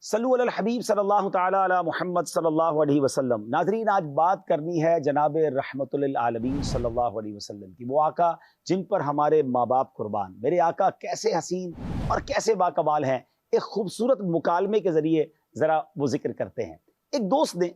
صلو علی الحبیب صلی اللہ تعالی علی محمد صلی اللہ علیہ وسلم۔ ناظرین، آج بات کرنی ہے جناب رحمت للعالمین صلی اللہ علیہ وسلم کی، وہ آقا جن پر ہمارے ماں باپ قربان۔ میرے آقا کیسے حسین اور کیسے باکمال ہیں، ایک خوبصورت مکالمے کے ذریعے ذرا وہ ذکر کرتے ہیں۔ ایک دوست نے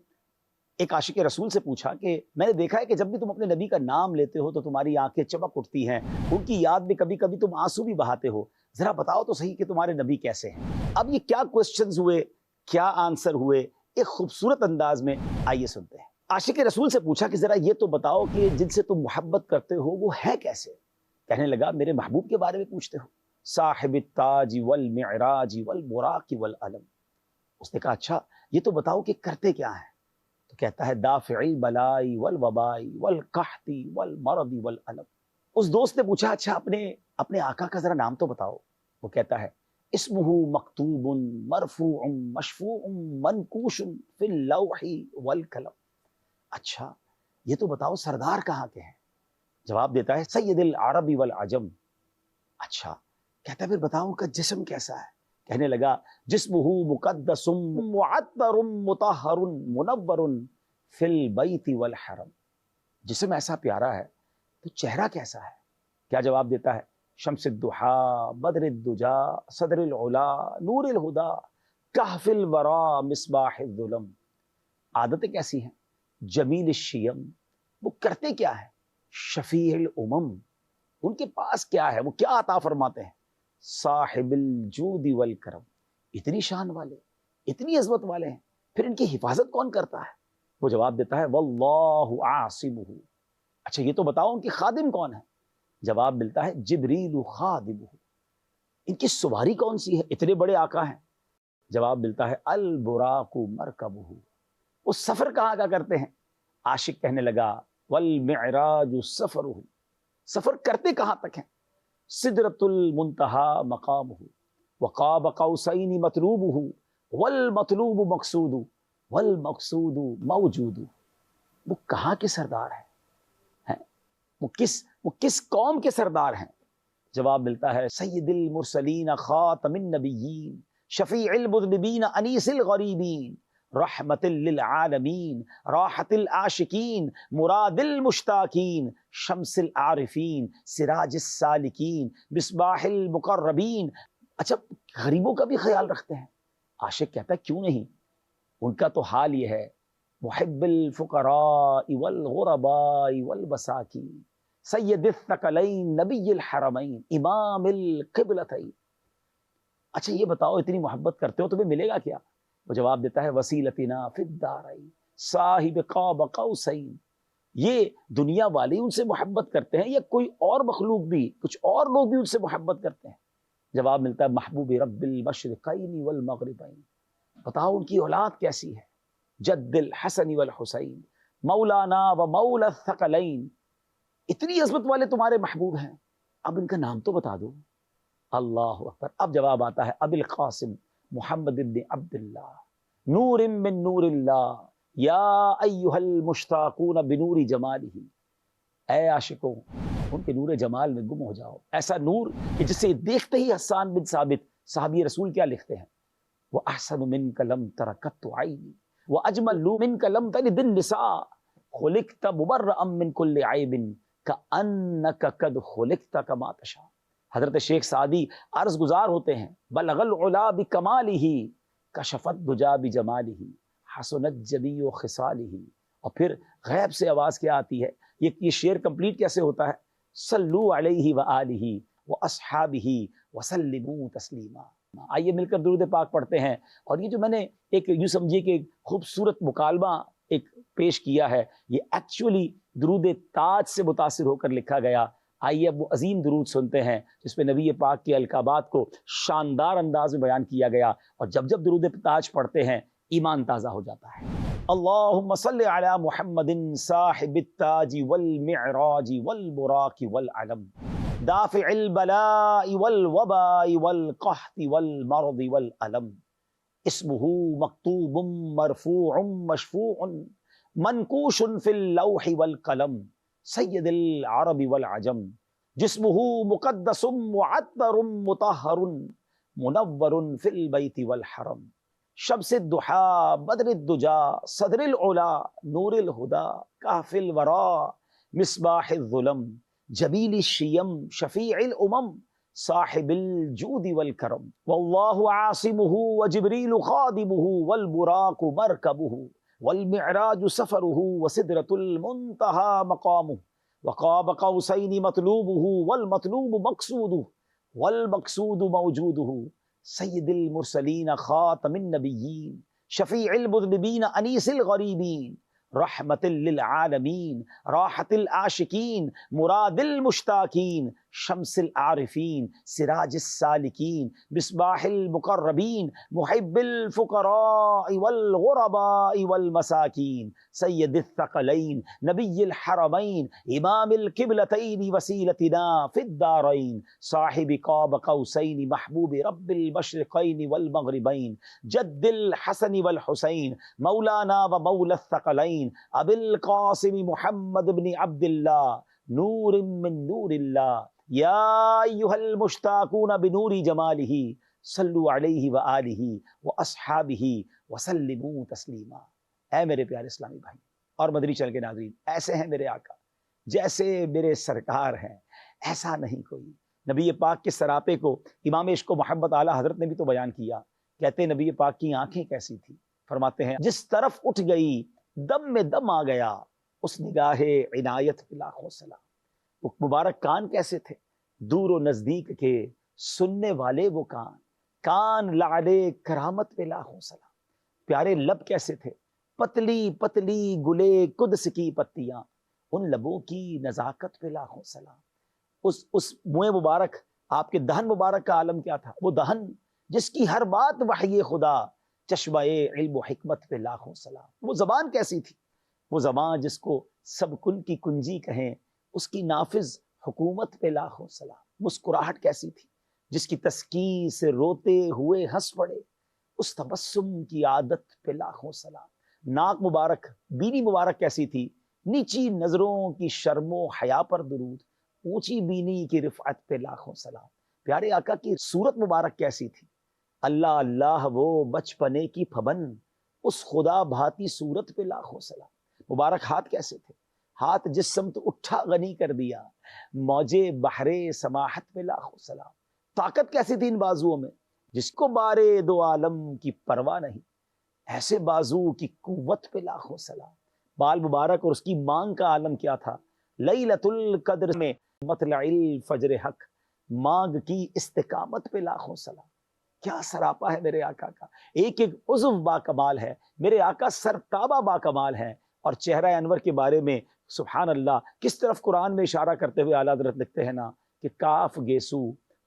ایک عاشق رسول سے پوچھا کہ میں نے دیکھا ہے کہ جب بھی تم اپنے نبی کا نام لیتے ہو تو تمہاری آنکھیں چمک اٹھتی ہیں، ان کی یاد میں کبھی کبھی تم آنسو بھی بہاتے ہو، ذرا بتاؤ تو صحیح کہ تمہارے نبی کیسے ہیں۔ اب یہ کیا کوسچنز ہوئے، کیا آنسر ہوئے، ایک خوبصورت انداز میں آئیے سنتے ہیں۔ عاشق رسول سے پوچھا کہ ذرا یہ تو بتاؤ کہ جن سے تم محبت کرتے ہو وہ ہے کیسے؟ کہنے لگا میرے محبوب کے بارے میں پوچھتے ہو، صاحب التاج والمعراج والبراق والعلم۔ اس نے کہا اچھا یہ تو بتاؤ کہ کرتے کیا ہیں؟ تو کہتا ہے دافع البلاء والوباء والقحط والمرض والالم۔ اس دوست نے پوچھا اچھا اپنے آقا کا ذرا نام تو بتاؤ۔ وہ کہتا ہے اسمہ مکتوب مرفوع مشفوع منقوش فی اللوح والقلم۔ اچھا یہ تو بتاؤ سردار کہاں کے ہیں؟ جواب دیتا ہے سید العرب والعجم۔ اچھا کہتا ہے پھر بتاؤ ان کا جسم کیسا ہے؟ کہنے لگا جسمہ مقدس معطر مطہر منور فی البیت والحرم۔ جسم ایسا پیارا ہے تو چہرہ کیسا ہے؟ کیا جواب دیتا ہے شمس الضحیٰ بدر الدجا صدر العلا نور الہدا کہف الورا مصباح الظلم۔ عادتیں کیسی ہیں؟ جمیل الشیم۔ وہ کرتے کیا ہے؟ شفیع الامم۔ ان کے پاس کیا ہے، وہ کیا عطا فرماتے ہیں؟ صاحب الجود والکرم۔ اتنی شان والے، اتنی عظمت والے ہیں، پھر ان کی حفاظت کون کرتا ہے؟ وہ جواب دیتا ہے واللہ عاصمہ۔ اچھا یہ تو بتاؤ ان کی خادم کون ہے؟ جواب ملتا ہے جبریل خادمہ۔ ان کی سواری کون سی ہے، اتنے بڑے آقا ہیں؟ جواب ملتا ہے البراق مرکبہ۔ وہ سفر کہاں کا کرتے ہیں؟ عاشق کہنے لگا والمعراج سفرہ۔ سفر کرتے کہاں تک ہیں؟ سدرۃ المنتہی مقامہ وقاب قوسین مطلوبہ والمطلوب مقصود والمقصود موجود۔ وہ کہاں کے سردار ہیں؟ وہ کس قوم کے سردار ہیں؟ جواب ملتا ہے سید المرسلین خاتم النبیین شفیع المذنبین انیس الغریبین رحمت للعالمین راحت العاشقین مراد المشتاقین شمس العارفین سراج السالکین مصباح المقربین۔ اچھا غریبوں کا بھی خیال رکھتے ہیں؟ عاشق کہتا ہے کیوں نہیں، ان کا تو حال یہ ہے محب الفقراء والغرباء والمساکین سید الثقلین نبی الحرمین امام القبلتین۔ اچھا یہ بتاؤ اتنی محبت کرتے ہو تمہیں ملے گا کیا؟ وہ جواب دیتا ہے وسیلتنا فی الدارین صاحب قاب قوسین۔ یہ دنیا والے ان سے محبت کرتے ہیں یا کوئی اور مخلوق بھی، کچھ اور لوگ بھی ان سے محبت کرتے ہیں؟ جواب ملتا ہے محبوب رب المشرقین والمغربین۔ بتاؤ ان کی اولاد کیسی ہے؟ جد الحسن والحسین مولانا و مولا الثقلین۔ اتنی عظمت والے تمہارے محبوب ہیں، اب ان کا نام تو بتا دو۔ اللہ اکبر۔ اب جواب آتا ہے ابی القاسم محمد ابن عبداللہ نور من نور اللہ یا ایہا المشتاقون بنور جمالہ۔ اے عاشقوں ان کے نور جمال میں گم ہو جاؤ، ایسا نور کہ جسے دیکھتے ہی حسان بن ثابت صحابی رسول کیا لکھتے ہیں وَأَحْسَنُ مِنْكَ لَمْ تَرَ قَطُّ عَيْنِي وَأَجْمَلُ مِنْكَ لَمْ تَلِدِ النِّسَاءُ خُلِقْتَ مُبَرَّأً مِنْ كُلِّ عَيْبٍ كَأَنَّكَ قَدْ خُلِقْتَ كَمَا تَشَاءُ۔ حضرت شیخ سعدی عرض گزار ہوتے ہیں بلغ العلا بکمالہ کشفت دجا بجمالہ حسنت جمیع خصالہ۔ اور پھر غیب سے آواز کیا آتی ہے، یہ شعر کمپلیٹ کیسے ہوتا ہے؟ صلو علیہ وآلہ واصحابہ وسلموا تسلیما۔ آئیے مل کر درود پاک پڑھتے ہیں۔ اور یہ جو میں نے ایک یوں سمجھیے کہ خوبصورت مکالمہ ایک پیش کیا ہے، یہ ایکچولی درود تاج سے متاثر ہو کر لکھا گیا۔ آئیے اب وہ عظیم درود سنتے ہیں جس پہ نبی پاک کے القابات کو شاندار انداز میں بیان کیا گیا، اور جب جب درود تاج پڑھتے ہیں ایمان تازہ ہو جاتا ہے۔ اللہم صل علی محمد صاحب التاج والمعراج والبراق والعلم دافع البلاء والوباء والقحط والمرض والالم اسمہ مکتوب مرفوع مشفوع منقوش فی اللوح والقلم سید العرب والعجم جسمہ مقدس معطر مطہر منور فی البیت والحرم شمس الضحا بدر الدجا صدر العلا نور الہدا کاف الورا مصباح الظلم جمیل الشیم شفیع الامم صاحب الجود والکرم واللہ عاصمہ وجبریل خادمہ والبراق مرکبہ والمعراج سفرہ وسدرۃ المنتہى مقامہ وقاب قوسین مطلوبہ والمطلوب مقصودہ والمقصود موجودہ سید المرسلین خاتم النبیین شفیع المذنبین انیس الغریبین رحمت للعالمین راحت العاشقین مراد المشتاقین شمس العارفین سراج السالکین مصباح المقربین محب الفقراء والغرباء والمساکین سید الثقلین نبی الحرمین امام القبلتین وسیلتنا فی الدارین صاحب قاب قوسین محبوب رب المشرقین والمغربین جد الحسن والحسین مولانا و مولا الثقلین ابی القاسم محمد بن عبد اللہ نور من نور اللہ یا ایہا المشتاقون بنور جمالہ صلوا علیہ وآلہ واصحابہ وسلموا تسلیما۔ اے میرے پیارے اسلامی بھائی اور مدنی چینل کے ناظرین، ایسے ہیں میرے آقا جیسے میرے سرکار ہیں ایسا نہیں کوئی۔ نبی پاک کے سراپے کو امام عشق و محبت اعلیٰ حضرت نے بھی تو بیان کیا، کہتے ہیں نبی پاک کی آنکھیں کیسی تھی، فرماتے ہیں جس طرف اٹھ گئی دم میں دم آ گیا اس نگاہ عنایت پہ لاکھوں سلام۔ وہ مبارک کان کیسے تھے، دور و نزدیک کے سننے والے وہ کان، کان لعلے کرامت پہ لاکھوں سلام۔ پیارے لب کیسے تھے، پتلی پتلی گلے قدس کی پتیاں، ان لبوں کی نزاکت پہ لاکھوں سلام۔ اس منہ مبارک، آپ کے دہن مبارک کا عالم کیا تھا، وہ دہن جس کی ہر بات وحی خدا، چشمہ علم و حکمت پہ لاکھوں سلام۔ وہ زبان کیسی تھی، وہ زبان جس کو سب کن کی کنجی کہیں، اس کی نافذ حکومت پہ لاکھوں سلام۔ مسکراہٹ کیسی تھی جس کی تسکین سے روتے ہوئے ہنس پڑے، اس تبسم کی عادت پہ لاکھوں سلام۔ ناک مبارک، بینی مبارک کیسی تھی، نیچی نظروں کی شرم و حیا پر درود، اونچی بینی کی رفعت پہ لاکھوں سلام۔ پیارے آقا کی صورت مبارک کیسی تھی، اللہ اللہ وہ بچپنے کی پھبن، اس خدا بھاتی صورت پہ لاکھوں سلام۔ مبارک ہاتھ کیسے تھے، ہاتھ جس سمت اٹھا غنی کر دیا، موجے بحرے سماحت پہ لاکھوں سلام۔ طاقت کیسی تھی ان بازوؤں میں، جس کو بارے دو عالم کی پرواہ نہیں، ایسے بازو کی قوت پہ لاکھوں سلام۔ بال مبارک اور اس کی مانگ کا عالم کیا تھا، لیلۃ القدر میں مطلع الفجر حق، مانگ کی استقامت پہ لاکھوں سلام۔ کیا سراپا ہے میرے آقا کا، ایک ایک عضو با کمال ہے، میرے آقا سرتابہ با کمال ہے۔ اور چہرہ انور کے بارے میں سبحان اللہ کس طرف قرآن میں اشارہ کرتے ہوئے اعلیٰ حضرت لکھتے ہیں نا کہ کاف گیسو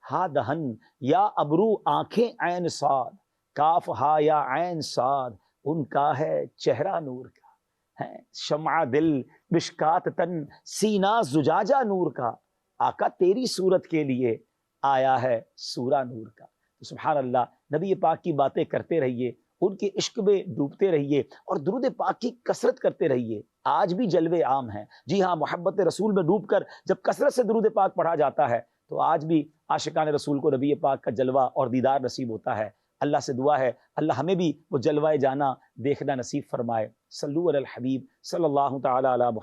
ہا دہن یا ابرو آنکھیں عین صاد، کاف ہا یا عین صاد، ان کا ہے چہرہ نور کا، ہے شمع دل مشکات تن سینہ زجاجہ نور کا، آقا تیری صورت کے لیے آیا ہے سورہ نور کا۔ سبحان اللہ، نبی پاک کی باتیں کرتے رہیے، ان کے عشق میں ڈوبتے رہیے اور درود پاک کی کثرت کرتے رہیے۔ آج بھی جلوے عام ہیں، جی ہاں، محبت رسول میں ڈوب کر جب کثرت سے درود پاک پڑھا جاتا ہے تو آج بھی عاشقان رسول کو نبی پاک کا جلوہ اور دیدار نصیب ہوتا ہے۔ اللہ سے دعا ہے اللہ ہمیں بھی وہ جلوہ جانا دیکھنا نصیب فرمائے۔ صلو علی الحبیب صلی اللہ تعالی علی محمد۔